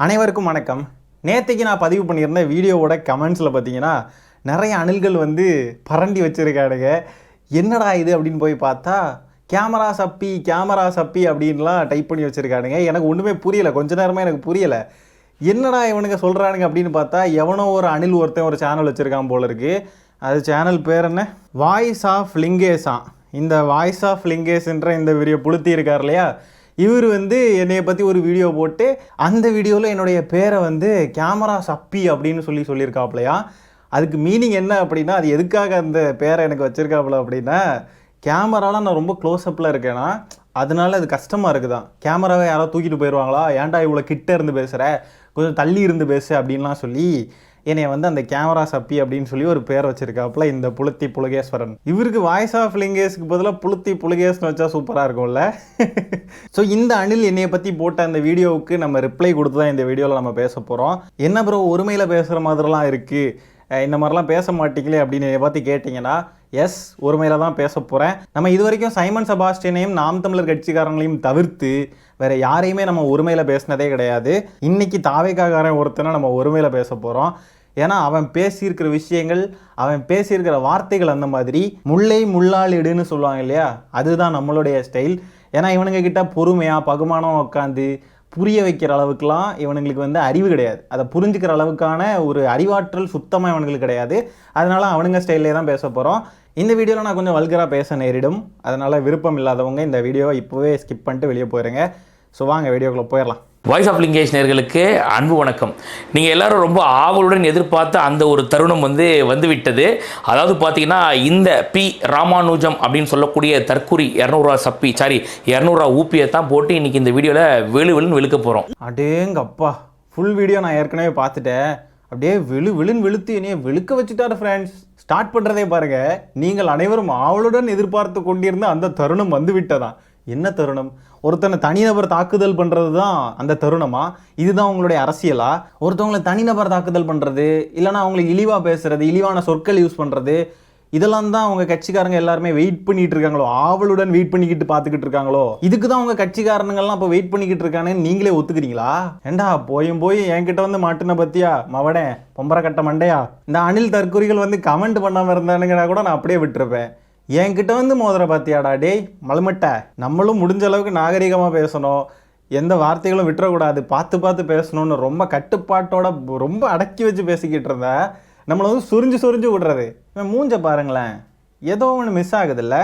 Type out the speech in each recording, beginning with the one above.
அனைவருக்கும் வணக்கம். நேற்றுக்கு நான் பதிவு பண்ணியிருந்த வீடியோவோட கமெண்ட்ஸில் பார்த்தீங்கன்னா நிறைய அணில்கள் வந்து பரண்டி வச்சுருக்கானுங்க. என்னடா இது அப்படின்னு போய் பார்த்தா கேமரா சப்பி அப்படின்லாம் டைப் பண்ணி வச்சுருக்கானுங்க. எனக்கு ஒன்றுமே புரியலை, கொஞ்ச நேரமாக எனக்கு புரியலை. என்னடா இவனுங்க சொல்கிறானுங்க அப்படின்னு பார்த்தா எவனோ ஒரு அணில் ஒருத்தன் ஒரு சேனல் வச்சுருக்கான் போல இருக்குது. அது சேனல் பேர் என்ன, வாய்ஸ் ஆஃப் லிங்கேஷா. இந்த வாய்ஸ் ஆஃப் லிங்கேஷ்ன்ற இந்த வீடியோ புளுத்தி இருக்கார் இல்லையா, இவர் வந்து என்னையை பற்றி ஒரு வீடியோ போட்டு அந்த வீடியோவில் என்னுடைய பேரை வந்து கேமரா சப்பி அப்படின்னு சொல்லியிருக்காப்புலையா. அதுக்கு மீனிங் என்ன அப்படின்னா, அது எதுக்காக அந்த பேரை எனக்கு வச்சுருக்காப்புல அப்படின்னா, கேமராலாம் நான் ரொம்ப க்ளோஸ்அப்பில் இருக்கேன்னா அதனால அது கஷ்டமாக இருக்குதான். கேமராவை யாராவது தூக்கிட்டு போயிடுவாங்களா, ஏன்டா இவ்வளோ கிட்ட இருந்து பேசுகிற, கொஞ்சம் தள்ளி இருந்து பேசு அப்படின்லாம் சொல்லி என்னை வந்து அந்த கேமரா சப்பி அப்படின்னு சொல்லி ஒரு பேர் வச்சுருக்காப்புல இந்த புளுத்தி புலகேஸ்வரன். இவருக்கு வாய்ஸ் ஆஃப் லிங்கேஷ்க்கு பதிலாக புளுத்தி புலகேஷ்னு வச்சா சூப்பராக இருக்கும்ல. ஸோ இந்த அணில் என்னையை பற்றி போட்ட அந்த வீடியோவுக்கு நம்ம ரிப்ளை கொடுத்து தான் இந்த வீடியோவில் நம்ம பேச போகிறோம். என்ன ப்ரோ ஒருமையில் பேசுகிற மாதிரிலாம் இருக்குது, இந்த மாதிரிலாம் பேச மாட்டீங்களே அப்படின்னு என்னை பற்றி கேட்டிங்கன்னா, எஸ், ஒருமையில் தான் பேச போகிறேன். நம்ம இது வரைக்கும் சைமன் செபாஸ்டியனையும் நாம் தமிழர் கட்சிக்காரங்களையும் தவிர்த்து வேறு யாரையுமே நம்ம ஒருமையில் பேசினதே கிடையாது. இன்றைக்கி தாவேக்காரன் ஒருத்தனை நம்ம ஒருமையில் பேச போகிறோம். ஏன்னா அவன் பேசியிருக்கிற விஷயங்கள், அவன் பேசியிருக்கிற வார்த்தைகள் அந்த மாதிரி முல்லை முள்ளாளிடுன்னு சொல்லுவாங்க இல்லையா, அதுதான் நம்மளுடைய ஸ்டைல். ஏன்னா இவனுங்க கிட்ட பொறுமையாக பகுமானம் உட்காந்து புரிய வைக்கிற அளவுக்குலாம் இவனுங்களுக்கு வந்து அறிவு கிடையாது. அதை புரிஞ்சுக்கிற அளவுக்கான ஒரு அறிவாற்றல் சுத்தமாக இவனுங்களுக்கு கிடையாது. அதனால் அவனுங்க ஸ்டைல்லே தான் பேச போகிறோம். இந்த வீடியோவில் நான் கொஞ்சம் வல்கராக பேச நேரிடும். அதனால் விருப்பம் இல்லாதவங்க இந்த வீடியோவை இப்போவே ஸ்கிப் பண்ணிட்டு வெளியே போயிருங்க. ஸோ வாங்க வீடியோக்குள்ளே போயிடலாம். வாய்ஸ் ஆஃப் லிங்கேஷ் நேயர்களுக்கு அன்பு வணக்கம். நீங்கள் எல்லாரும் ரொம்ப ஆவலுடன் எதிர்பார்த்த அந்த ஒரு தருணம் வந்துவிட்டது. அதாவது பார்த்தீங்கன்னா, இந்த பி ராமானுஜம் அப்படின்னு சொல்லக்கூடிய தற்குறி 200 சப்பி 200 ஊப்பியை தான் போட்டு இன்றைக்கி இந்த வீடியோவில் வெளுன்னு வெளுக்க போகிறோம். அடேங்கப்பா, ஃபுல் வீடியோ நான் ஏற்கனவே பார்த்துட்டேன். அப்படியே வெளுன்னு வெளுத்து என்னைய வெளுக்க வச்சுட்டாரு ஃப்ரெண்ட்ஸ். ஸ்டார்ட் பண்ணுறதே பாருங்கள். நீங்கள் அனைவரும் ஆவலுடன் எதிர்பார்த்து கொண்டிருந்த அந்த தருணம் வந்து விட்டதான். என்ன தருணம்? ஒருத்தனை தனிநபர் தாக்குதல் பண்ணுறது தான் அந்த தருணமா? இதுதான் உங்களுடைய அரசியலா? ஒருத்தவங்களை தனிநபர் தாக்குதல் பண்ணுறது, இல்லைனா அவங்களுக்கு இழிவாக பேசுறது, இழிவான சொற்கள் யூஸ் பண்ணுறது, இதெல்லாம் தான் அவங்க கட்சிக்காரங்க எல்லாருமே வெயிட் பண்ணிட்டு இருக்காங்களோ, ஆவலுடன் வெயிட் பண்ணிக்கிட்டு பார்த்துக்கிட்டு இருக்காங்களோ? இதுக்கு தான் அவங்க கட்சிக்காரனுங்கள்லாம் இப்போ வெயிட் பண்ணிக்கிட்டு இருக்கானேன்னு நீங்களே ஒத்துக்கிறீங்களா? ஏண்டா போய் என்கிட்ட வந்து மாட்டுன பத்தியா மவனே பொம்பரை கட்ட மண்டையா. இந்த அணில் தற்கொலைகள் வந்து கமெண்ட் பண்ணாமல் இருந்தானுங்கன்னா கூட நான் அப்படியே விட்டுருப்பேன். என்கிட்ட வந்து மோதிர பார்த்தியாடா டேய் மலமட்டை. நம்மளும் முடிஞ்ச அளவுக்கு நாகரிகமாக பேசணும், எந்த வார்த்தைகளும் விட்டுறக்கூடாது, பார்த்து பேசணும்னு ரொம்ப கட்டுப்பாட்டோட ரொம்ப அடக்கி வச்சு பேசிக்கிட்டு இருந்தேன். நம்மளை வந்து சுரிஞ்சு விடுறது. மூஞ்ச பாருங்களேன், ஏதோ ஒன்று மிஸ் ஆகுதுல்ல.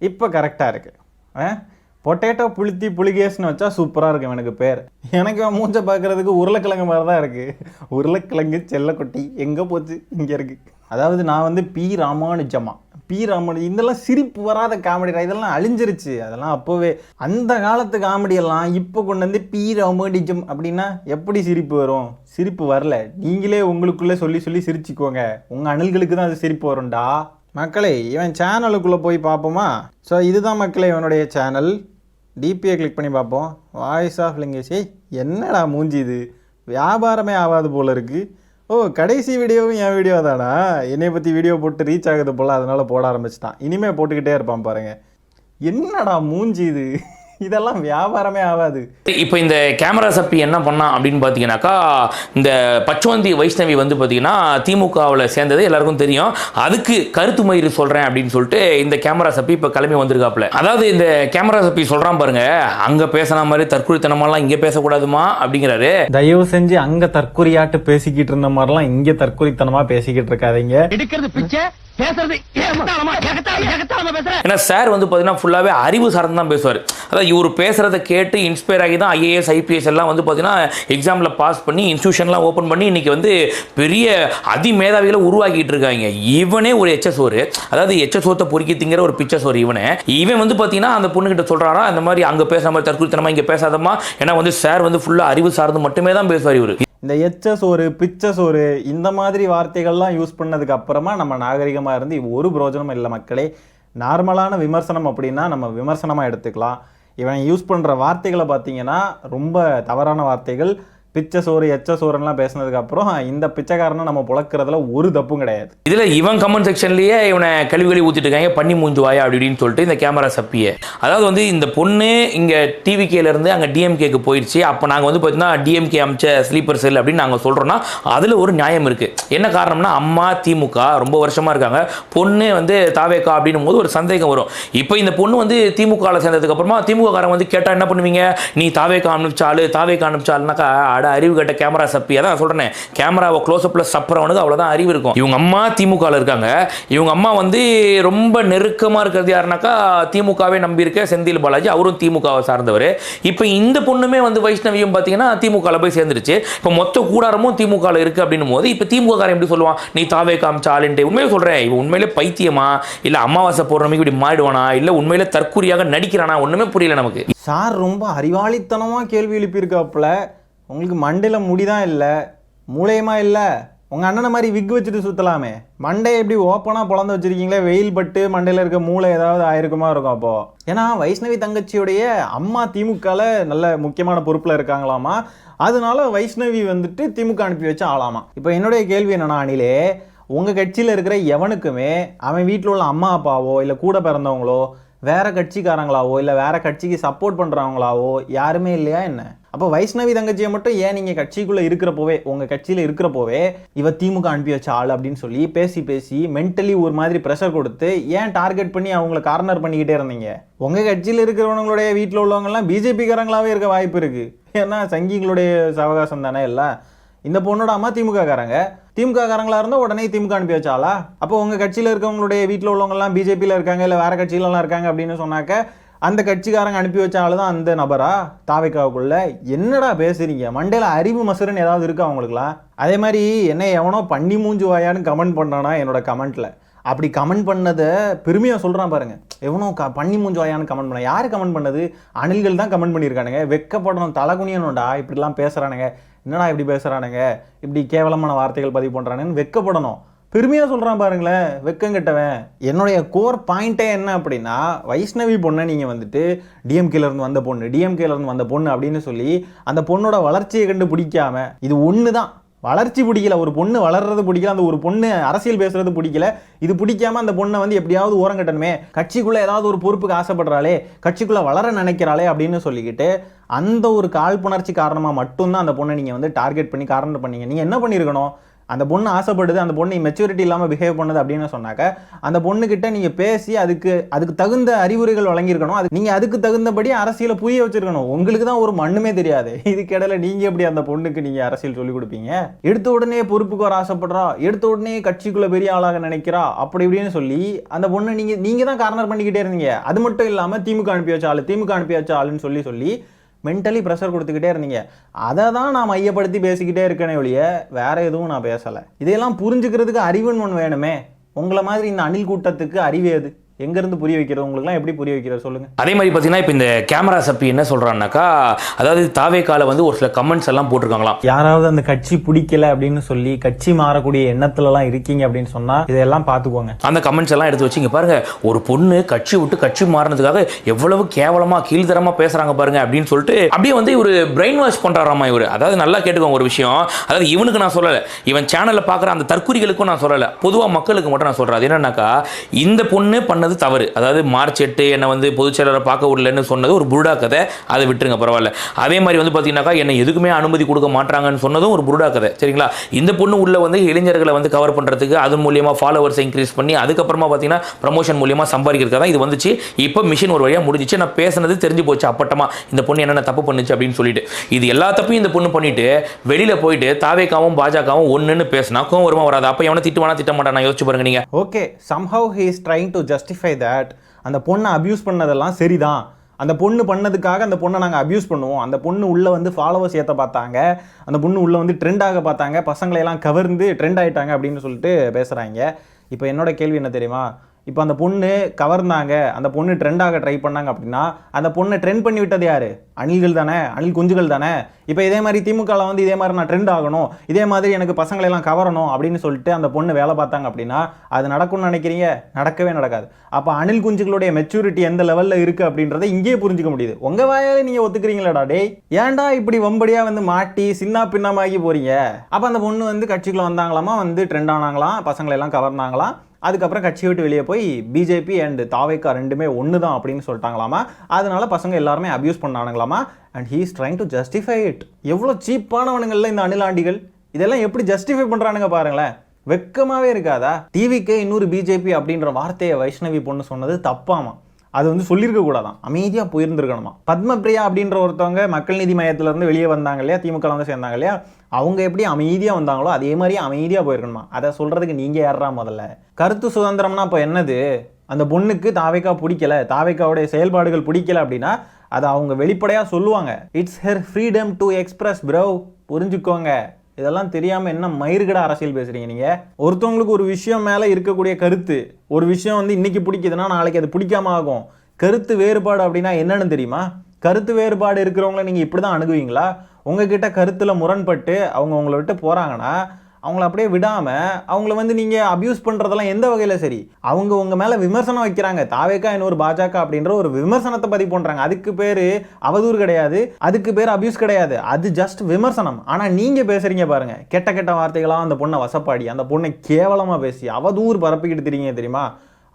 இப்போ கரெக்டாக இருக்குது. பொட்டேட்டோ புளுத்தி புளிகேஸ்னு வச்சா சூப்பராக இருக்கும் எனக்கு பேர். எனக்கு மூஞ்ச பார்க்குறதுக்கு உருளைக்கிழங்கு மாதிரி தான் இருக்குது. உருளைக்கிழங்கு செல்லக்குட்டி எங்கே போச்சு, இங்கே இருக்குது. அதாவது நான் வந்து பி ராமானுஜம் இதெல்லாம் சிரிப்பு வராத காமெடி, இதெல்லாம் அழிஞ்சிருச்சு. அதெல்லாம் அப்போவே அந்த காலத்து காமெடியெல்லாம் இப்போ கொண்டு வந்து பி ராமானுஜம் அப்படின்னா எப்படி சிரிப்பு வரும்? சிரிப்பு வரல, நீங்களே உங்களுக்குள்ளே சொல்லி சிரிச்சுக்கோங்க. உங்கள் அணில்களுக்கு தான் அது சிரிப்பு வரும்டா. மக்களே, இவன் சேனலுக்குள்ளே போய் பார்ப்போமா? ஸோ இதுதான் மக்களே இவனுடைய சேனல். டிபியை கிளிக் பண்ணி பார்ப்போம். Voice of Lingesh. என்னடா மூஞ்சி இது, வியாபாரமே ஆகாது போல் இருக்குது. ஓ, கடைசி வீடியோவும் என் வீடியோ தானா? என்னை பற்றி வீடியோ போட்டு ரீச் ஆகுது போல், அதனால் போட ஆரம்பிச்சிட்டான். இனிமேல் போட்டுக்கிட்டே இருப்பான் பாருங்கள். என்னடா மூஞ்சி இது, இதெல்லாம் வியாபாரமே ஆகாது. இப்போ இந்த கேமரா சப்பி என்ன பண்ணா அப்படின்னு பார்த்தீங்கன்னாக்கா, இந்த பச்சோந்தி வைஷ்ணவி வந்து பார்த்தீங்கன்னா திமுகவில் சேர்ந்தது எல்லாருக்கும் தெரியும். அதுக்கு கருத்து மயிறு சொல்கிறேன் அப்படின்னு சொல்லிட்டு இந்த கேமரா சப்பி இப்போ கிளம்பி வந்திருக்காப்புல. அதாவது இந்த கேமரா சப்பி சொல்கிறான் பாருங்க, அங்கே பேசின மாதிரி தற்கொலைத்தனமாலாம் இங்கே பேசக்கூடாதுமா அப்படிங்கிறாரு. தயவு செஞ்சு அங்கே தற்கொலையாட்டு பேசிக்கிட்டு இருந்த மாதிரிலாம் இங்கே தற்கொலைத்தனமாக பேசிக்கிட்டு இருக்காதீங்க. ஏன்னா சார் வந்து பார்த்தீங்கன்னா ஃபுல்லாகவே அறிவு சார்ந்து தான் பேசுவார். அதாவது இவர் பேசுகிறத கேட்டு இன்ஸ்பயர் ஆகி தான் ஐஏஎஸ் ஐபிஎஸ் எல்லாம் வந்து பார்த்தீங்கன்னா எக்ஸாமில் பாஸ் பண்ணி இன்ஸ்டியூஷன்லாம் ஓப்பன் பண்ணி இன்றைக்கி வந்து பெரிய அதிமேதாவிகளை உருவாக்கிட்டு இருக்காங்க. இவனே ஒரு எச்சசோறு, அதாவது எச்சசோத்தை பொறுக்கி திங்கிற ஒரு பிச்சசோறு இவன் வந்து பார்த்தீங்கன்னா அந்த பொண்ணுகிட்ட சொல்கிறாரா இந்த மாதிரி அங்கே பேசுகிற மாதிரி தற்கொலைத்தனமா இங்கே பேசாதமா. ஏன்னா வந்து சார் வந்து ஃபுல்லாக அறிவு சார்ந்து மட்டுமே தான் பேசுவார் இவர். இந்த எச்சசோறு பிச்சசோறு இந்த மாதிரி வார்த்தைகள்லாம் யூஸ் பண்ணதுக்கு அப்புறமா நம்ம நாகரிகமாக இருந்து ஒரு பிரோஜனமும் இல்லை மக்களே. நார்மலான விமர்சனம் அப்படின்னா நம்ம விமர்சனமாக எடுத்துக்கலாம். இவன் யூஸ் பண்ணுற வார்த்தைகளை பார்த்தீங்கன்னா ரொம்ப தவறான வார்த்தைகள். பிச்சை சோறு எச்ச சோறுலாம் பேசினதுக்கப்புறம் இந்த பிச்சைக்காரனை நம்ம புழக்கிறதுல ஒரு தப்பும் கிடையாது. இதில் இவன் கமெண்ட் செக்ஷன்லேயே இவனை கழுவி ஊற்றிட்டு இருக்காங்க, பண்ணி மூஞ்சுவாயா அப்படின்னு சொல்லிட்டு இந்த கேமரா சப்பியை. அதாவது வந்து இந்த பொண்ணு இங்கே டிவிகேலேருந்து அங்கே டிஎம்கேக்கு போயிடுச்சு. அப்போ நாங்கள் வந்து பார்த்தீங்கன்னா டிஎம்கே அமைச்ச ஸ்லீப்பர் செல் அப்படின்னு நாங்கள் சொல்கிறோன்னா அதில் ஒரு நியாயம் இருக்குது. என்ன காரணம்னா அம்மா திமுக ரொம்ப வருஷமாக இருக்காங்க, பொண்ணு வந்து தாவேக்கா அப்படின்னும் போது ஒரு சந்தேகம் வரும். இப்போ இந்த பொண்ணு வந்து திமுகவில் சேர்ந்ததுக்கப்புறமா திமுக காரங்க வந்து கேட்டால் என்ன பண்ணுவீங்க, நீ தாவேக்கா அனுப்பிச்சாலுனாக்கா அறிவு கட்ட கேமரா சப்பி. அதான் சொல்றேன், கேமராவை க்ளோஸ்அப்ல சப்புறவனுக்கு அவ்வளவுதான் அறிவு இருக்கும். இவங்க அம்மா திமுகவில் இருக்காங்க, இவங்க அம்மா வந்து ரொம்ப நெருக்கமா இருக்கிறது யாருனாக்கா திமுகவே நம்பி இருக்க செந்தில் பாலாஜி, அவரும் திமுகவை சார்ந்தவர். இப்போ இந்த பொண்ணுமே வந்து வைஷ்ணவியும் பார்த்தீங்கன்னா திமுகவில் போய் சேர்ந்துருச்சு. இப்போ மொத்த கூடாரமும் திமுகவில் இருக்கு அப்படின்னும் போது இப்போ திமுக காரன் எப்படி சொல்லுவான், நீ தாவே காமிச்ச ஆளுன்ட்டு. உண்மையிலே சொல்றேன், இவன் உண்மையிலே பைத்தியமா இல்லை அமாவாசை போடுறமைக்கு இப்படி மாறிடுவானா இல்லை உண்மையிலே தற்கூரியாக நடிக்கிறானா ஒண்ணுமே புரியல நமக்கு. சார் ரொம்ப அறிவாளித்தனமாக கேள்வி எழுப்பியிருக்காப்புல. உங்களுக்கு மண்டையில் முடிதான் இல்லை, மூளையமா இல்லை, உங்கள் அண்ணனை மாதிரி விக் வச்சுட்டு சுற்றலாமே. மண்டையை எப்படி ஓப்பனாக பொழந்து வச்சுருக்கீங்களே, வெயில் பட்டு மண்டையில் இருக்க மூளை ஏதாவது ஆயிருக்குமா இருக்கும் அப்போது. ஏன்னா வைஷ்ணவி தங்கச்சியுடைய அம்மா திமுகவில் நல்ல முக்கியமான பொறுப்பில் இருக்காங்களாமா, அதனால வைஷ்ணவி வந்துட்டு திமுக அனுப்பி வச்சு ஆளாமா. இப்போ என்னுடைய கேள்வி என்னன்னா, அணிலே உங்கள் கட்சியில் இருக்கிற எவனுக்குமே அவன் வீட்டில் உள்ள அம்மா அப்பாவோ இல்லை கூட பிறந்தவங்களோ வேற கட்சிக்காரங்களாவோ இல்லை வேற கட்சிக்கு சப்போர்ட் பண்ணுறவங்களாவோ யாருமே இல்லையா என்ன? அப்போ வைஷ்ணவி தங்கச்சியை மட்டும் ஏன் நீங்கள் கட்சிக்குள்ளே இருக்கிறப்போவே, உங்கள் கட்சியில் இருக்கிறப்போவே இவ திமுக அனுப்பி வச்ச ஆள் அப்படின்னு சொல்லி பேசி மென்டலி ஒரு மாதிரி ப்ரெஷர் கொடுத்து ஏன் டார்கெட் பண்ணி அவங்கள கார்னர் பண்ணிக்கிட்டே இருந்தீங்க? உங்கள் கட்சியில் இருக்கிறவங்களுடைய வீட்டில் உள்ளவங்கலாம் பிஜேபிக்காரங்களாவே இருக்க வாய்ப்பு இருக்குது. ஏன்னா சங்கிங்களுடைய சவகாசம் தானே எல்லாம். இந்த பொண்ணோட அம்மா திமுக காரங்களா இருந்தால் உடனே திமுக அனுப்பி வச்சாலா? அப்போ உங்கள் கட்சியில் இருக்கவங்களுடைய வீட்டில் உள்ளவங்கலாம் பிஜேபியில் இருக்காங்க இல்லை வேற கட்சியிலலாம் இருக்காங்க அப்படின்னு சொன்னாக்க அந்த கட்சிக்காரங்க அனுப்பி வச்சாலும் தான் அந்த நபரா தாவேக்காவுக்குள்ள? என்னடா பேசுறீங்க? மண்டையில் அறிவு மசுரன்னு ஏதாவது இருக்கா அவங்களுக்குலாம்? அதே மாதிரி என்ன எவனோ பண்ணி மூஞ்சு வாயான்னு கமெண்ட் பண்ணானா என்னோட கமெண்ட்ல, அப்படி கமெண்ட் பண்ணதை பெருமையாக சொல்கிறான் பாருங்க. எவனோ பண்ணி மூஞ்சு வாயான்னு கமெண்ட் பண்ண, யார் கமெண்ட் பண்ணது? அணில்கள் தான் கமெண்ட் பண்ணியிருக்கானுங்க. வெக்கப்படணும், தலைகுனியணும்டா, இப்படிலாம் பேசுகிறானுங்க, என்னடா இப்படி பேசுகிறானுங்க, இப்படி கேவலமான வார்த்தைகள் பதிவு பண்ணுறானுன்னு வெக்கப்படணும். பெருமையாக சொல்கிறான் பாருங்களேன், வெக்கங்கிட்டவன். என்னுடைய கோர் பாயிண்ட்டே என்ன அப்படின்னா, வைஷ்ணவி பொண்ணை நீங்கள் வந்துட்டு டிஎம்கேலேருந்து வந்த பொண்ணு அப்படின்னு சொல்லி அந்த பொண்ணோட வளர்ச்சியை கண்டு பிடிக்காம, இது ஒன்று தான் வளர்ச்சி பிடிக்கல, ஒரு பொண்ணு வளர்றது பிடிக்கல, அந்த ஒரு பொண்ணு அரசியல் பேசுறது பிடிக்கல, இது பிடிக்காம அந்த பொண்ணை வந்து எப்படியாவது ஓரம் கட்டணுமே, கட்சிக்குள்ள ஏதாவது ஒரு பொறுப்புக்கு ஆசைப்படுறாளே, கட்சிக்குள்ள வளர நினைக்கிறாளே அப்படின்னு சொல்லிக்கிட்டு அந்த ஒரு காழ்ப்புணர்ச்சி காரணமாக மட்டும்தான் அந்த பொண்ணை நீங்கள் வந்து டார்கெட் பண்ணி கார்னர் பண்ணீங்க. நீங்கள் என்ன பண்ணியிருக்கணும், அந்த பொண்ணு ஆசைப்படுது, அந்த பொண்ணு மெச்சூரிட்டி இல்லாமல் பிஹேவ் பண்ணுது அப்படின்னு சொன்னாக்க அந்த பொண்ணுக்கிட்ட நீங்கள் பேசி அதுக்கு தகுந்த அறிவுரைகள் வழங்கியிருக்கணும். நீங்கள் அதுக்கு தகுந்தபடி அரசியலை புரிய வச்சிருக்கணும். உங்களுக்கு தான் ஒரு மண்ணுமே தெரியாது, இதுக்கிடையில நீங்கள் எப்படி அந்த பொண்ணுக்கு நீங்கள் அரசியல் சொல்லிக் கொடுப்பீங்க? எடுத்த உடனே பொறுப்புக்கு வர ஆசைப்படுறா, எடுத்த உடனே கட்சிக்குள்ளே பெரிய ஆளாக நினைக்கிறா அப்படி இப்படின்னு சொல்லி அந்த பொண்ணை நீங்கள் தான் கார்னர் பண்ணிக்கிட்டே இருந்தீங்க. அது மட்டும் இல்லாமல் திமுக அனுப்பி வச்ச ஆளுன்னு சொல்லி மென்டலி ப்ரெஷர் கொடுத்துக்கிட்டே இருந்தீங்க. அதை தான் நான் மையப்படுத்தி பேசிக்கிட்டே இருக்கேனே ஒழிய வேற எதுவும் நான் பேசலை. இதையெல்லாம் புரிஞ்சுக்கிறதுக்கு அறிவுன்னு ஒன்று வேணுமே. உங்களை மாதிரி இந்த அணில் கூட்டத்துக்கு அறிவு எது? எங்கேருந்து புரிய வைக்கிறது? உங்களுக்குலாம் எப்படி புரிய வைக்கிறது சொல்லுங்க. அதே மாதிரி பார்த்தீங்கன்னா இப்போ இந்த கேமரா சப்பி என்ன சொல்கிறான்னாக்கா, அதாவது தாவேக்கால வந்து ஒரு சில கமெண்ட்ஸ் எல்லாம் போட்டிருக்காங்களாம். யாராவது அந்த கட்சி பிடிக்கல அப்படின்னு சொல்லி கட்சி மாறக்கூடிய எண்ணத்துலலாம் இருக்கீங்க அப்படின்னு சொன்னா இதெல்லாம் பார்த்துக்கோங்க. அந்த கமெண்ட்ஸ் எல்லாம் எடுத்து வச்சுங்க பாருங்க, ஒரு பொண்ணு கட்சி விட்டு கட்சி மாறினதுக்காக எவ்வளவு கேவலமா கீழ்த்தரமா பேசுறாங்க பாருங்க அப்படின்னு சொல்லிட்டு அப்படியே வந்து இவர் பிரெயின் வாஷ் பண்றாராமா இவர். அதாவது நல்லா கேட்டுக்கோங்க ஒரு விஷயம், அதாவது இவனுக்கு நான் சொல்லலை, இவன் சேனல்ல பார்க்குற அந்த தற்குறிகளுக்கும் நான் சொல்லலை, பொதுவாக மக்களுக்கு மட்டும் நான் சொல்றேன். அது என்னன்னாக்கா, இந்த பொண்ணு பண்ணது தவறு. அதாவது மார்ச் 8 என்னை வந்து பொதுச் செயலரை பார்க்க விடலன்னு சொன்னது ஒரு புருடா கதை, அதை விட்டுருங்க பரவாயில்ல. அதே மாதிரி வந்து பார்த்தீங்கன்னாக்கா என்னை எதுக்குமே அனுமதி கொடுக்க மாட்டாங்கன்னு சொன்னதும் ஒரு புருடா கதை, சரிங்களா? இந்த பொண்ணு உள்ள வந்து இளைஞர்களை வந்து கவர் பண்ணுறதுக்கு அது மூலியமாக ஃபாலோவர்ஸை இன்க்ரீஸ் பண்ணி அதுக்கப்புறமா பார்த்தீங்கன்னா ப்ரமோஷன் மூலியமாக சம்பாதிக்கிறதுக்காக தான் இது வந்துச்சு. இப்போ மிஷின் ஒரு வழியாக முடிஞ்சிச்சு. நான் பேசுனது தெரிஞ்சு போச்சு அப்பட்டமா, இந்த பொண்ணு என்னென்ன தப்பு பண்ணுச்சு அப்படின்னு சொல்லிட்டு. இது எல்லா தப்பையும் இந்த பொண்ணு பண்ணிட்டு வெளியில் போயிட்டு தாவேக்காவும் பாஜகவும் ஒன்றுன்னு பேசினா கோவம் வருமா வராது? அப்போ எவனை திட்டுவானா திட்ட மாட்டானா? யோசிச்சு பாருங்க நீங்க. Okay, somehow he is trying to justify that. அந்த பொண்ணை அபியூஸ் பண்ணதெல்லாம் சரிதான், அந்த பொண்ணு பண்ணதுக்காக அந்த பொண்ணை நாங்கள் அபியூஸ் பண்ணுவோம், அந்த பொண்ணு உள்ளே வந்து ஃபாலோவர்ஸ் ஏற்ற பார்த்தாங்க, அந்த பொண்ணு உள்ளே வந்து ட்ரெண்டாக பார்த்தாங்க, பசங்களையெல்லாம் கவர்ந்து ட்ரெண்ட் ஆகிட்டாங்க அப்படின்னு சொல்லிட்டு பேசுகிறாங்க. இப்போ என்னோட கேள்வி என்ன தெரியுமா, இப்போ அந்த பொண்ணு கவர்ந்தாங்க, அந்த பொண்ணு ட்ரெண்டாக ட்ரை பண்ணாங்க அப்படின்னா அந்த பொண்ணை ட்ரெண்ட் பண்ணி விட்டது யாரு? அணில்கள் தானே, அணில் குஞ்சுகள் தானே. இப்போ இதே மாதிரி திமுகவில் வந்து இதே மாதிரி நான் ட்ரெண்ட் ஆகணும், இதே மாதிரி எனக்கு பசங்களை எல்லாம் கவரணும் அப்படின்னு சொல்லிட்டு அந்த பொண்ணு வேலை பார்த்தாங்க அப்படின்னா அது நடக்கும்னு நினைக்கிறீங்க? நடக்கவே நடக்காது. அப்போ அணில் குஞ்சுகளுடைய மெச்சூரிட்டி எந்த லெவலில் இருக்குது அப்படின்றத இங்கேயே புரிஞ்சுக்க முடியுது. உங்கள் வாயாலே நீங்கள் ஒத்துக்கிறீங்களாடா டேய்? ஏன்டா இப்படி வம்படியாக வந்து மாட்டி சின்ன பின்னமாகி போறீங்க? அப்போ அந்த பொண்ணு வந்து கட்சிக்குள்ள வந்தாங்களாமா, வந்து ட்ரெண்ட் ஆனாங்களாம், பசங்களை எல்லாம் கவர்னாங்களாம். அதுக்கப்புறம் கட்சியை விட்டு வெளியே போய் பிஜேபி அண்ட் தாவேக்கா ரெண்டுமே ஒன்று தான் அப்படின்னு சொல்லிட்டாங்களாமா. அதனால பசங்க எல்லாருமே அப்யூஸ் பண்ணானுங்களாமா. And he is trying to justify it. எவ்வளோ சீப்பானவனுங்கள்ல இந்த அணிலாண்டிகள் இதெல்லாம் எப்படி ஜஸ்டிஃபை பண்ணுறானுங்க பாருங்களேன். வெக்கமாகவே இருக்காதா? டிவிக்கு இன்னொரு பிஜேபி அப்படின்ற வார்த்தையை வைஷ்ணவி பொண்ணு சொன்னது தப்பாமா. அது வந்து சொல்லியிருக்க கூடாதான், அமைதியாக போயிருந்துருக்கணுமா. பத்மபிரியா அப்படின்ற ஒருத்தவங்க மக்கள் நீதி மையத்திலேருந்து வெளியே வந்தாங்க இல்லையா, திமுக வந்து சேர்ந்தாங்க இல்லையா, அவங்க எப்படி அமைதியாக வந்தாங்களோ அதே மாதிரி அமைதியாக போயிருக்கணுமா. அதை சொல்கிறதுக்கு நீங்கள் யாரா? முதல்ல கருத்து சுதந்திரம்னா இப்போ என்னது? அந்த பொண்ணுக்கு தாவேக்கா பிடிக்கல, தாவேக்காவுடைய செயல்பாடுகள் பிடிக்கல அப்படின்னா அதை அவங்க வெளிப்படையாக சொல்லுவாங்க. It's her freedom to express bro. புரிஞ்சுக்கோங்க. இதெல்லாம் தெரியாமல் என்ன மயிர்கட அரசியல் பேசுகிறீங்க நீங்கள்? ஒருத்தவங்களுக்கு ஒரு விஷயம் மேலே இருக்கக்கூடிய கருத்து, ஒரு விஷயம் வந்து இன்றைக்கி பிடிக்குதுன்னா நாளைக்கு அது பிடிக்காம ஆகும். கருத்து வேறுபாடு அப்படின்னா என்னன்னு தெரியுமா? கருத்து வேறுபாடு இருக்கிறவங்கள நீங்கள் இப்படி தான் அணுகுவீங்களா? உங்ககிட்ட கருத்தில் முரண்பட்டு அவங்க உங்களை விட்டு போகிறாங்கன்னா அவங்கள அப்படியே விடாமல் அவங்கள வந்து நீங்கள் அப்யூஸ் பண்ணுறதெல்லாம் எந்த வகையில் சரி? அவங்க உங்கள் மேலே விமர்சனம் வைக்கிறாங்க, தாவேக்கா இன்னொரு பாஜக அப்படின்ற ஒரு விமர்சனத்தை பதிவு பண்ணுறாங்க. அதுக்கு பேர் அவதூறு கிடையாது, அதுக்கு பேர் அப்யூஸ் கிடையாது, அது ஜஸ்ட் விமர்சனம். ஆனால் நீங்கள் பேசுகிறீங்க பாருங்கள், கெட்ட கெட்ட வார்த்தைகளாக அந்த பொண்ணை வசப்பாடி, அந்த பொண்ணை கேவலமாக பேசி அவதூறு பரப்பிக்கிட்டு தெரியுங்க தெரியுமா?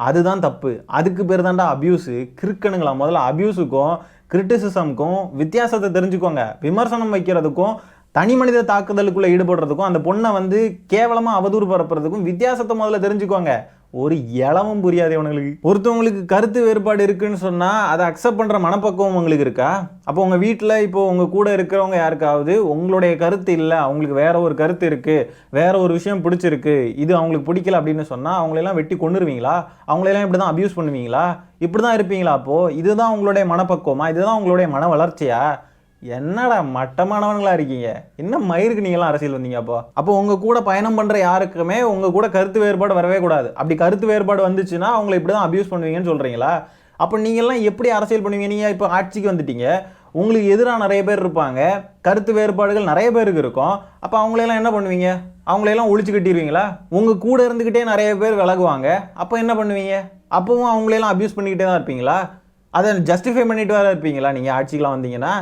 அதுதான் தப்பு. அதுக்கு பேர் தான்டா அப்யூஸு. கிறுக்கணுங்களா? முதல்ல அப்யூஸுக்கும் கிரிட்டிசிசம்க்கும் வித்தியாசத்தை தெரிஞ்சுக்கோங்க. விமர்சனம் வைக்கிறதுக்கும் தனி மனித தாக்குதலுக்குள்ள ஈடுபடுறதுக்கும் அந்த பொண்ணை வந்து கேவலமா அவதூறு பரப்புறதுக்கும் வித்தியாசத்தை முதல்ல தெரிஞ்சுக்கோங்க. ஒரு இளவும் புரியாது இவங்களுக்கு. ஒருத்தவங்களுக்கு கருத்து வேறுபாடு இருக்குன்னு சொன்னா அதை அக்செப்ட் பண்ற மனப்பக்குவம் உங்களுக்கு இருக்கா? அப்போ உங்க வீட்டில் இப்போ உங்க கூட இருக்கிறவங்க யாருக்காவது உங்களுடைய கருத்து இல்லை, அவங்களுக்கு வேற ஒரு கருத்து இருக்கு, வேற ஒரு விஷயம் பிடிச்சிருக்கு, இது அவங்களுக்கு பிடிக்கல அப்படின்னு சொன்னா அவங்களெல்லாம் வெட்டி கொண்டுருவீங்களா? அவங்களெல்லாம் இப்படி தான் அபியூஸ் பண்ணுவீங்களா? இப்படி தான் இருப்பீங்களா? அப்போ இதுதான் உங்களுடைய மனப்பக்குவமா? இதுதான் உங்களுடைய மன வளர்ச்சியா? என்னடா மட்டமானவங்களா இருக்கீங்க? என்ன மயிருக்கு நீங்களாம் அரசியல் வந்தீங்க? அப்போ உங்க கூட பயணம் பண்ற யாருக்குமே உங்க கூட கருத்து வேறுபாடு வரவே கூடாது. அப்படி கருத்து வேறுபாடு வந்துச்சுன்னா அவங்களை இப்படிதான் அபியூஸ் பண்ணுவீங்கன்னு சொல்றீங்களா? அப்போ நீங்கெல்லாம் எப்படி அரசியல் பண்ணுவீங்க? நீங்க இப்போ ஆட்சிக்கு வந்துட்டீங்க, உங்களுக்கு எதிராக நிறைய பேர் இருப்பாங்க, கருத்து வேறுபாடுகள் நிறைய பேருக்கு இருக்கும். அப்போ அவங்களெல்லாம் என்ன பண்ணுவீங்க? அவங்களெல்லாம் ஒழிச்சு கட்டிடுவீங்களா? உங்க கூட இருந்துக்கிட்டே நிறைய பேர் விலகுவாங்க, அப்போ என்ன பண்ணுவீங்க? அப்பவும் அவங்களெல்லாம் அபியூஸ் பண்ணிக்கிட்டே தான் இருப்பீங்களா? அதை ஜஸ்டிஃபை பண்ணிட்டு வேற இருப்பீங்களா நீங்கள் ஆட்சிக்கெலாம் வந்தீங்கன்னா?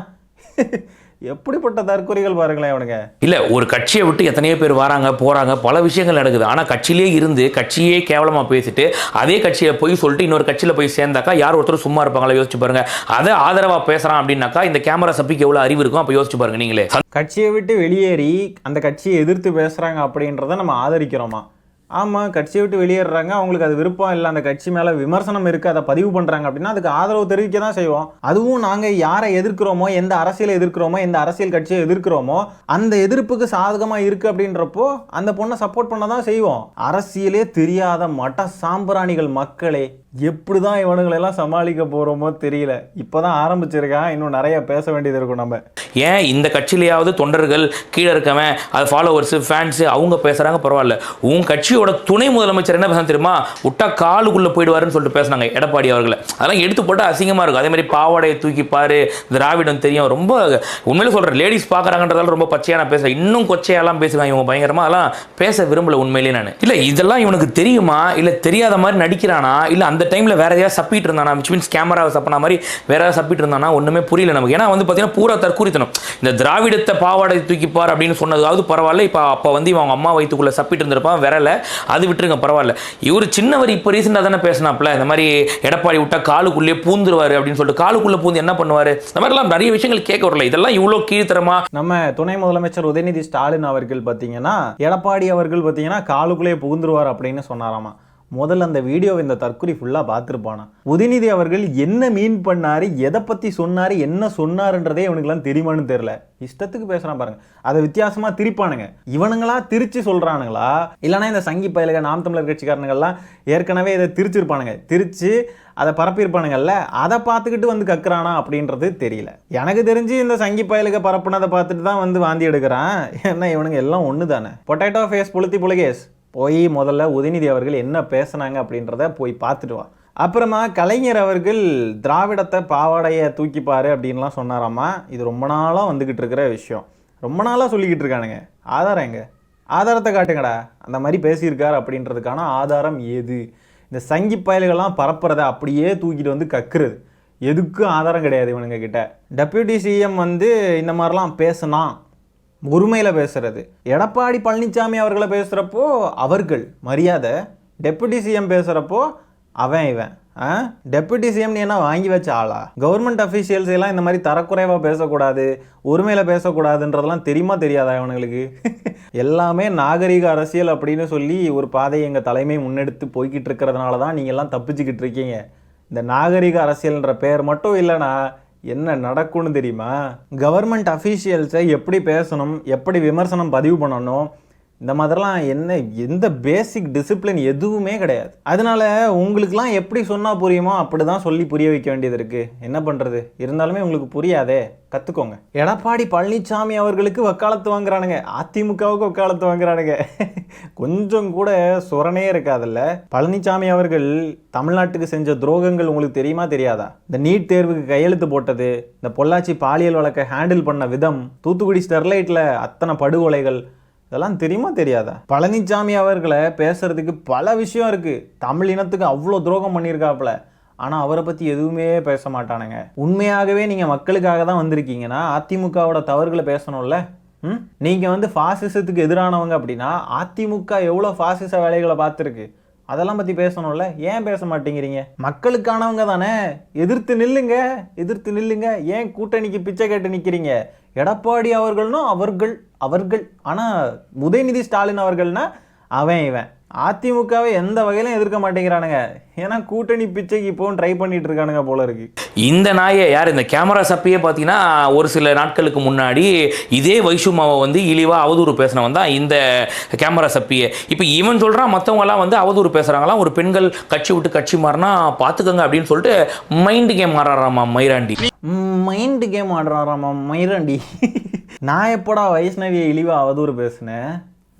எப்படிப்பட்ட தற்கொலைகள் பாருங்களேன் அவனுங்க. இல்ல, ஒரு கட்சியை விட்டு எத்தனையோ பேர் வராங்க போறாங்க, பல விஷயங்கள் நடக்குது. ஆனா கட்சியிலே இருந்து கட்சியே கேவலமா பேசிட்டு அதே கட்சியை போய் சொல்லிட்டு இன்னொரு கட்சியில போய் சேர்ந்தாக்கா யார் ஒருத்தர் சும்மா இருப்பாங்களா? யோசிச்சு பாருங்க. அதை ஆதரவா பேசுறான் அப்படின்னாக்கா இந்த கேமரா சப்பிக்கு எவ்வளவு அறிவு இருக்கும்? அப்ப யோசிச்சு பாருங்க நீங்களே. கட்சியை விட்டு வெளியேறி அந்த கட்சியை எதிர்த்து பேசுறாங்க அப்படின்றத நம்ம ஆதரிக்கிறோமா? ஆமாம், கட்சியை விட்டு வெளியேறாங்க, அவங்களுக்கு அது விருப்பம் இல்லை, அந்த கட்சி மேலே விமர்சனம் இருக்குது, அதை பதிவு பண்ணுறாங்க அப்படின்னா அதுக்கு ஆதரவு தெரிவிக்க தான் செய்வோம். அதுவும் நாங்கள் யாரை எதிர்க்கிறோமோ, எந்த அரசியலை எதிர்க்கிறோமோ, எந்த அரசியல் கட்சியை எதிர்க்கிறோமோ அந்த எதிர்ப்புக்கு சாதகமாக இருக்குது அப்படின்றப்போ அந்த பொண்ணை சப்போர்ட் பண்ண தான் செய்வோம். அரசியலே தெரியாத மட்ட சாம்பிராணிகள் மக்களே, எப்படி தான் இவனுங்களெல்லாம் சமாளிக்க போகிறோமோ தெரியல. இப்போ தான் ஆரம்பிச்சிருக்கான், இன்னும் நிறைய பேச வேண்டியது இருக்கும். நம்ம ஏன் இந்த கட்சியிலேயாவது தொண்டர்கள் கீழே இருக்கவன், அது ஃபாலோவர்ஸு ஃபேன்ஸு அவங்க பேசுகிறாங்க, பரவாயில்ல. உன் கட்சியோட துணை முதலமைச்சர் என்ன பேசுனா தெரியுமா? விட்டா காலுக்குள்ளே போயிடுவாருன்னு சொல்லிட்டு பேசினாங்க எடப்பாடி அவர்களை. அதெல்லாம் எடுத்து போட்டு அசிங்கமாக இருக்கும். அதே மாதிரி பாவாடையை தூக்கி பாரு, திராவிடம் தெரியும், ரொம்ப உண்மையிலே சொல்கிறேன், லேடிஸ் பார்க்குறாங்கன்றதால ரொம்ப பச்சையாக நான் பேசுகிறேன். இன்னும் கொச்சையெல்லாம் பேசுவேன் இவங்க பயங்கரமாக. அதெல்லாம் பேச விரும்பல உண்மையிலே நான். இல்லை, இதெல்லாம் இவனுக்கு தெரியுமா, இல்லை தெரியாத மாதிரி நடிக்கிறானா, இல்லை அந்த டைமில் வேற ஏதாவது சப்பிட்டு இருந்தானா, விச் மீன்ஸ் கேமராவை சப்பின மாதிரி வேற ஏதாவது சப்பிட்டு இருந்தானா, ஒன்றுமே புரியல நமக்கு. ஏன்னா வந்து பார்த்தீங்கன்னா பூரா தற்கூரித்தனம். இந்த திராவிடத்தை பாவாடை தூக்கிப்பார் அப்படின்னு சொன்னதாவது பரவாயில்ல. இப்போ அப்போ வந்து இவங்க அம்மா வயிற்றுக்குள்ளே சப்பிட்டு இருந்திருப்பான், விரல அது விட்டுருங்க பரவாயில்ல. இவர் சின்னவர் இப்போ ரீசெண்டாக தானே பேசினாப்ல, இந்த மாதிரி எடப்பாடி விட்டா காலுக்குள்ளேயே பூந்துருவாரு அப்படின்னு சொல்லிட்டு. காலுக்குள்ளே பூந்து என்ன பண்ணுவார்? இந்த மாதிரிலாம் நிறைய விஷயங்கள் கேட்க வரல. இதெல்லாம் இவ்வளோ கீழ்த்தரமா? நம்ம துணை முதலமைச்சர் உதயநிதி ஸ்டாலின் அவர்கள் பார்த்தீங்கன்னா எடப்பாடி அவர்கள் பார்த்தீங்கன்னா காலுக்குள்ளேயே புகுந்துருவார் அப்படின்னு சொன்னாராமா. முதல்ல அந்த வீடியோ இந்த தற்கொலை ஃபுல்லாக பார்த்துருப்பானா. உதயநிதி அவர்கள் என்ன மீன் பண்ணாரு, எதை பற்றி சொன்னார், என்ன சொன்னாருன்றதே இவனுக்குலாம் தெரியுமான்னு தெரில. இஷ்டத்துக்கு பேசுகிறான் பாருங்க. அதை வித்தியாசமாக திரிப்பானுங்க. இவனுங்களா திரிச்சு சொல்கிறானுங்களா, இல்லைனா இந்த சங்கி பயலுக நாம் தமிழர் கட்சிக்காரனுங்கள்லாம் ஏற்கனவே இதை திரிச்சிருப்பானுங்க, திரிச்சு அதை பரப்பியிருப்பானுங்கல்ல, அதை பார்த்துக்கிட்டு வந்து கக்குறானா அப்படின்றது தெரியல. எனக்கு தெரிஞ்சு இந்த சங்கி பயலுக பரப்புனதை பார்த்துட்டு தான் வந்து வாந்தி எடுக்கிறான். ஏன்னா இவனுங்க எல்லாம் ஒன்று தானே. பொட்டேட்டோ ஃபேஸ் புளுத்தி புலகேஸ் போய் முதல்ல உதயநிதி அவர்கள் என்ன பேசுனாங்க அப்படின்றத போய் பார்த்துட்டு வா. அப்புறமா கலைஞர் அவர்கள் திராவிடத்தை பாவாடையை தூக்கிப்பாரு அப்படின்லாம் சொன்னாராமா. இது ரொம்ப நாளாக வந்துக்கிட்டு இருக்கிற விஷயம், ரொம்ப நாளாக சொல்லிக்கிட்டு இருக்கானுங்க. ஆதாரம் எங்க? ஆதாரத்தை காட்டுங்கடா. அந்த மாதிரி பேசியிருக்காரு அப்படின்றதுக்கான ஆதாரம் ஏது? இந்த சங்கி பயல்கள்லாம் பரப்புறதை அப்படியே தூக்கிட்டு வந்து கக்குறது, எதுக்கும் ஆதாரம் கிடையாது இவனுங்க கிட்ட. டெப்யூட்டி சிஎம் வந்து இந்த மாதிரிலாம் பேசுனா உரிமையில் பேசுறது. எடப்பாடி பழனிசாமி அவர்களை பேசுகிறப்போ அவர்கள் மரியாதை, டெப்யூட்டி சிஎம் பேசுகிறப்போ அவன் இவன். டெப்யூட்டி சிஎம் நீ என்ன வாங்கி வச்ச ஆளா? கவர்மெண்ட் அஃபீஷியல்ஸ் எல்லாம் இந்த மாதிரி தரக்குறைவாக பேசக்கூடாது, உரிமையில் பேசக்கூடாதுன்றதெல்லாம் தெரியுமா தெரியாதா இவனுங்களுக்கு? எல்லாமே நாகரிக அரசியல் அப்படின்னு சொல்லி ஒரு பாதையை எங்கள் தலைமை முன்னெடுத்து போய்கிட்டு இருக்கிறதுனால தான் நீங்கள் எல்லாம் தப்பிச்சுக்கிட்டு இருக்கீங்க. இந்த நாகரிக அரசியல்ன்ற பேர் மட்டும் இல்லைனா என்ன நடக்கும்னு தெரியுமா? கவர்மெண்ட் அஃபீஷியல்ஸை எப்படி பேசணும், எப்படி விமர்சனம் பதிவு பண்ணணும், இந்த மாதிரிலாம் எந்த பேசிக் டிசிப்ளின் எதுவுமே கிடையாது. அதனால உங்களுக்குலாம் எப்படி சொன்னால் புரியுமோ அப்படி தான் சொல்லி புரிய வைக்க வேண்டியது இருக்குது. என்ன பண்ணுறது? இருந்தாலுமே உங்களுக்கு புரியாதே, கற்றுக்கோங்க. எடப்பாடி பழனிசாமி அவர்களுக்கு வக்காலத்து வாங்குறானுங்க, அதிமுகவுக்கு வக்காலத்து வாங்குறானுங்க. கொஞ்சம் கூட சுரணே இருக்காதுல்ல. பழனிசாமி அவர்கள் தமிழ்நாட்டுக்கு செஞ்ச துரோகங்கள் உங்களுக்கு தெரியுமா தெரியாதா? இந்த நீட் தேர்வுக்கு கையெழுத்து போட்டது, இந்த பொள்ளாச்சி பாலியல் வழக்கை ஹேண்டில் பண்ண விதம், தூத்துக்குடி ஸ்டெர்லைட்டில் அத்தனை படுகொலைகள், இதெல்லாம் தெரியுமா தெரியாதா? பழனிசாமி அவர்களை பேசுறதுக்கு பல விஷயம் இருக்குது. தமிழ் இனத்துக்கு அவ்வளோ துரோகம் பண்ணியிருக்காப்புல, ஆனால் அவரை பற்றி எதுவுமே பேச மாட்டானுங்க. உண்மையாகவே நீங்கள் மக்களுக்காக தான் வந்திருக்கீங்கன்னா அதிமுகவோட தவறுகளை பேசணும்ல. நீங்கள் வந்து ஃபாசிசத்துக்கு எதிரானவங்க அப்படின்னா அதிமுக எவ்வளோ ஃபாசிச வேலைகளை பார்த்துருக்கு, அதெல்லாம் பற்றி பேசணும்ல. ஏன் பேச மாட்டேங்கிறீங்க? மக்களுக்கானவங்க தானே, எதிர்த்து நில்லுங்க, எதிர்த்து நில்லுங்க. ஏன் கூட்டணிக்கு பிச்சை கேட்டு நிற்கிறீங்க? எடப்பாடி அவர்கள்னா அவர்கள் ஆனால் உதயநிதி ஸ்டாலின் அவர்கள்னா அவன் இவன். அதிமுகவை எந்த வகையிலும் எதிர்க்க மாட்டேங்கிறானுங்க. ஏன்னா கூட்டணி பிச்சைக்கு இப்போவும் ட்ரை பண்ணிட்டு இருக்கானுங்க போல இருக்கு. இந்த நாயை யார், இந்த கேமரா சப்பியே பார்த்தீங்கன்னா ஒரு சில நாட்களுக்கு முன்னாடி இதே வைஷுமாவை வந்து இழிவாக அவதூறு பேசினவன் தான் இந்த கேமரா சப்பியே. இப்போ இவன் சொல்கிறான் மற்றவங்கலாம் வந்து அவதூறு பேசுகிறாங்களாம், ஒரு பெண்கள் கட்சி விட்டு கட்சி மாறினா பார்த்துக்கோங்க அப்படின்னு சொல்லிட்டு மைண்டு கேம் ஆடுறாராமா மைராண்டி. மைண்டு கேம் ஆடுறாராமா மைராண்டி. நான் எப்போடா வைஷ்ணவியை இழிவாக அவதூறு பேசினேன்?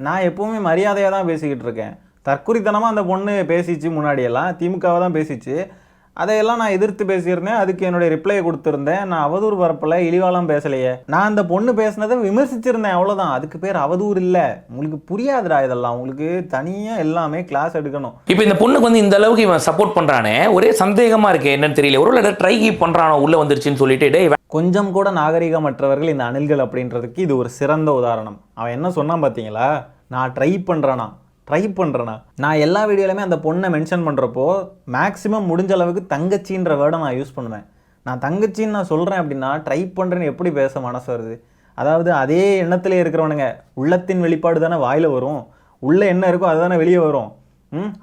நான் எப்போவுமே மரியாதையாக தான் பேசிக்கிட்டு இருக்கேன். தற்குறித்தனமாக அந்த பொண்ணு பேசிச்சு, முன்னாடியெல்லாம் திமுகவை தான் பேசிச்சு, அதையெல்லாம் நான் எதிர்த்து பேசியிருந்தேன். அதுக்கு என்னுடைய ரிப்ளையை கொடுத்துருந்தேன். நான் அவதூறு பரப்பில் இழிவாலாம் பேசலையே. நான் அந்த பொண்ணு பேசினதை விமர்சிச்சிருந்தேன், அவ்வளோதான். அதுக்கு பேர் அவதூறு இல்லை. உங்களுக்கு புரியாதுடா இதெல்லாம். உங்களுக்கு தனியாக எல்லாமே கிளாஸ் எடுக்கணும். இப்போ இந்த பொண்ணுக்கு வந்து இந்த அளவுக்கு இவன் சப்போர்ட் பண்ணுறானே, ஒரே சந்தேகமாக இருக்கு, என்னன்னு தெரியல. ஒரு ட்ரை பண்ணுறானோ உள்ளே வந்துருச்சுன்னு சொல்லிட்டு. கொஞ்சம் கூட நாகரிகமற்றவர்கள் இந்த அணில்கள் அப்படின்றதுக்கு இது ஒரு சிறந்த உதாரணம். அவன் என்ன சொன்னான் பார்த்தீங்களா? நான் ட்ரை பண்ணுறேனா. நான் எல்லா வீடியோலையுமே அந்த பொண்ணை மென்ஷன் பண்ணுறப்போ மேக்ஸிமம் முடிஞ்ச அளவுக்கு தங்கச்சின்ற வேர்டை நான் யூஸ் பண்ணுவேன். நான் தங்கச்சின்னு நான் சொல்கிறேன் அப்படின்னா ட்ரை பண்ணுறேன்னு எப்படி பேச மனசு வருது? அதாவது அதே எண்ணத்திலே இருக்கிறவனுங்க, உள்ளத்தின் வெளிப்பாடு தானே வாயில் வரும், உள்ளே என்ன இருக்கோ அதுதானே வெளியே வரும்.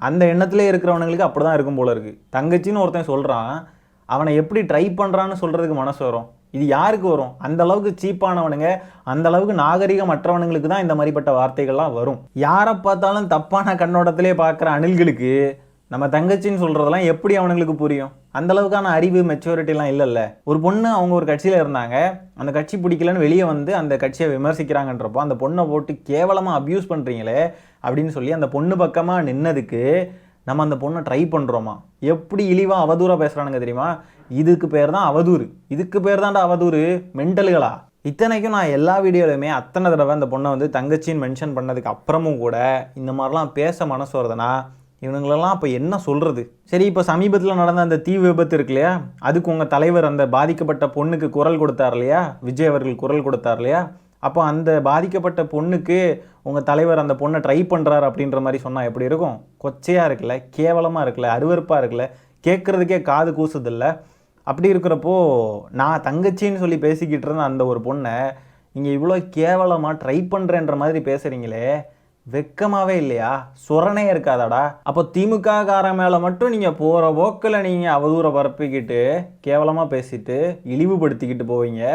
அந்த எண்ணத்திலே இருக்கிறவனுங்களுக்கு அப்படி தான் இருக்கும் போல இருக்குது. தங்கச்சின்னு ஒருத்தன் சொல்கிறான், அவனை எப்படி ட்ரை பண்ணுறான்னு சொல்கிறதுக்கு மனசு வரும்? இது யாருக்கு வரும்? அந்த அளவுக்கு சீப்பானவனுங்க, அந்த அளவுக்கு நாகரிகமற்றவனுங்களுக்கு தான் இந்த மாதிரிப்பட்ட வார்த்தைகள்லாம் வரும். யாரை பார்த்தாலும் தப்பான கண்ணோட்டத்திலே பார்க்குற அணில்களுக்கு நம்ம தங்கச்சின்னு சொல்கிறதெல்லாம் எப்படி அவனுங்களுக்கு புரியும்? அந்த அளவுக்கான அறிவு மெச்சூரிட்டிலாம் இல்லைல்ல. ஒரு பொண்ணு அவங்க ஒரு கட்சியில் இருந்தாங்க, அந்த கட்சி பிடிக்கலன்னு வெளியே வந்து அந்த கட்சியை விமர்சிக்கிறாங்கன்றப்போ அந்த பொண்ணை போட்டு கேவலமாக அப்யூஸ் பண்ணுறீங்களே அப்படின்னு சொல்லி அந்த பொண்ணு பக்கமாக நின்னதுக்கு நம்ம அந்த பொண்ணை ட்ரை பண்ணுறோமா? எப்படி இழிவாக அவதூறாக பேசுகிறானுங்க தெரியுமா? இதுக்கு பேர் தான் அவதூறு. இதுக்கு பேர் தான்டா அவதூறு, மென்டலுகளா. இத்தனைக்கும் நான் எல்லா வீடியோலையுமே அத்தனை தடவை அந்த பொண்ணை வந்து தங்கச்சின்னு மென்ஷன் பண்ணதுக்கு அப்புறமும் கூட இந்த மாதிரிலாம் பேச மனசு வருதுன்னா இவனுங்களெல்லாம் அப்போ என்ன சொல்கிறது? சரி, இப்போ சமீபத்தில் நடந்த அந்த தீ விபத்து இருக்கு இல்லையா, அதுக்கு உங்கள் தலைவர் அந்த பாதிக்கப்பட்ட பொண்ணுக்கு குரல் கொடுத்தார் இல்லையா, விஜய் அவர்கள் குரல் கொடுத்தார் இல்லையா, அப்போ அந்த பாதிக்கப்பட்ட பொண்ணுக்கு உங்கள் தலைவர் அந்த பொண்ணை ட்ரை பண்ணுறாரு அப்படின்ற மாதிரி சொன்னால் எப்படி இருக்கும்? கொச்சையாக இருக்குல்ல, கேவலமாக இருக்குல்ல, அருவருப்பாக இருக்குல்ல, கேட்குறதுக்கே காது கூசுதில்ல. அப்படி இருக்கிறப்போ நான் தங்கச்சின்னு சொல்லி பேசிக்கிட்டு இருந்த அந்த ஒரு பொண்ணை நீங்கள் இவ்வளோ கேவலமாக ட்ரை பண்ணுறேன்ற மாதிரி பேசுகிறீங்களே, வெக்கமாகவே இல்லையா? சுரணே இருக்காதாடா? அப்போ திமுக காரன் மேலே மட்டும் நீங்கள் போகிற போக்கில் நீங்கள் அவதூறை பரப்பிக்கிட்டு கேவலமாக பேசிட்டு இழிவுபடுத்திக்கிட்டு போவீங்க.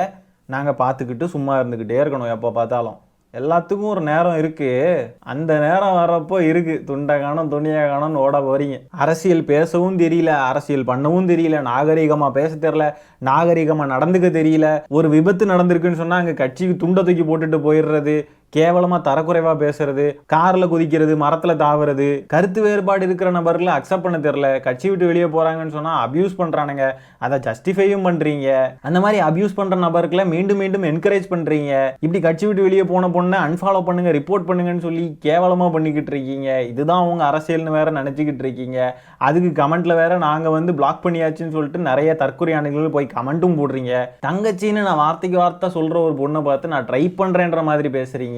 நாங்கள் பார்த்துக்கிட்டு சும்மா இருந்துக்கிட்டே இருக்கணும். எப்போ பார்த்தாலும் எல்லாத்துக்கும் ஒரு நேரம் இருக்குது. அந்த நேரம் வர்றப்போ இருக்குது, துண்டை காணும் துணியை காணும்னு ஓட போகிறீங்க. அரசியல் பேசவும் தெரியல, அரசியல் பண்ணவும் தெரியல, நாகரிகமாக பேச தெரியல, நாகரிகமாக நடந்துக்க தெரியல. ஒரு விபத்து நடந்திருக்குன்னு சொன்னால் அங்கே கட்சிக்கு துண்டை தூக்கி போட்டுட்டு போயிடுறது, கேவலமாக தரக்குறைவாக பேசுறது, காரில் குதிக்கிறது, மரத்தில் தாவுறது, கருத்து வேறுபாடு இருக்கிற நபர்களை அக்செப்ட் பண்ண தெரியல, கட்சி விட்டு வெளியே போகிறாங்கன்னு சொன்னால் அப்யூஸ் பண்ணுறானுங்க, அதை ஜஸ்டிஃபையும் பண்ணுறீங்க. அந்த மாதிரி அப்யூஸ் பண்ணுற நபர்களை மீண்டும் மீண்டும் என்கரேஜ் பண்ணுறீங்க. இப்படி கட்சி விட்டு வெளியே போன பொண்ணை அன்ஃபாலோ பண்ணுங்க, ரிப்போர்ட் பண்ணுங்கன்னு சொல்லி கேவலமாக பண்ணிக்கிட்டு இருக்கீங்க. இதுதான் உங்க அரசியல்னு வேற நினச்சிக்கிட்டு இருக்கீங்க. அதுக்கு கமெண்ட்ல வேற நாங்கள் வந்து பிளாக் பண்ணியாச்சுன்னு சொல்லிட்டு நிறைய தற்கொலையானிகள் போய் கமெண்ட்டும் போடுறீங்க. தங்கச்சின்னு நான் வார்த்தைக்கு வார்த்தை சொல்கிற ஒரு பொண்ணை பார்த்து நான் ட்ரை பண்ணுறேன்ற மாதிரி பேசுகிறீங்க.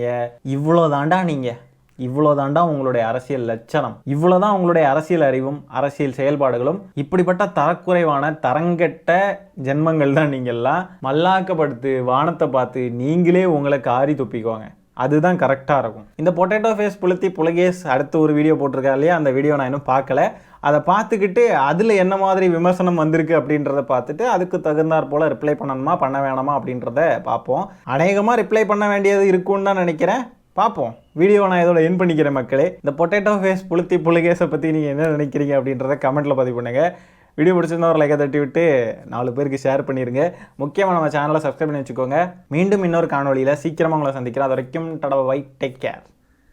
இவ்வளோதாண்டா நீங்கள், இவ்வளோதாண்டா உங்களுடைய அரசியல் லட்சணம், இவ்வளோதான் உங்களுடைய அரசியல் அறிவும் அரசியல் செயல்பாடுகளும். இப்படிப்பட்ட தரக்குறைவான தரங்கெட்ட ஜென்மங்கள் தான் நீங்கள்லாம். மல்லாக்கப்படுத்து வானத்தை பார்த்து நீங்களே உங்களை காரி துப்பிக்குவாங்க, அதுதான் கரெக்டாக இருக்கும். இந்த பொட்டேட்டோ ஃபேஸ் புலகேஷ் அடுத்து ஒரு வீடியோ போட்டிருக்கா இல்லையா, அந்த வீடியோ நான் இன்னும் பார்க்கல. அதை பார்த்துக்கிட்டு அதில் என்ன மாதிரி விமர்சனம் வந்திருக்கு அப்படின்றத பார்த்துட்டு அதுக்கு தகுந்தாற் போல் ரிப்ளை பண்ணணுமா பண்ண வேணாமா அப்படின்றத பார்ப்போம். அநேகமாக ரிப்ளை பண்ண வேண்டியது இருக்குன்னு தான் நினைக்கிறேன். பார்ப்போம். வீடியோ நான் இதோட என் பண்ணிக்கிறேன் மக்களே. இந்த பொட்டேட்டோ ஃபேஸ் புலகேஷை பற்றி நீங்கள் என்ன நினைக்கிறீங்க அப்படின்றத கமெண்ட்டில் பதிவு பண்ணுங்கள். வீடியோ பிடிச்சிருந்தா ஒரு லைக்கை தட்டி விட்டு 4 பேருக்கு ஷேர் பண்ணிடுங்க. முக்கியமாக நம்ம சேனலை சப்ஸ்கிரைப் பண்ணி வச்சுக்கோங்க. மீண்டும் இன்னொரு காணொலியில் சீக்கிரமாக உங்களை சந்திக்கிறேன். அது வரைக்கும் டடா பை, டேக் கேர்.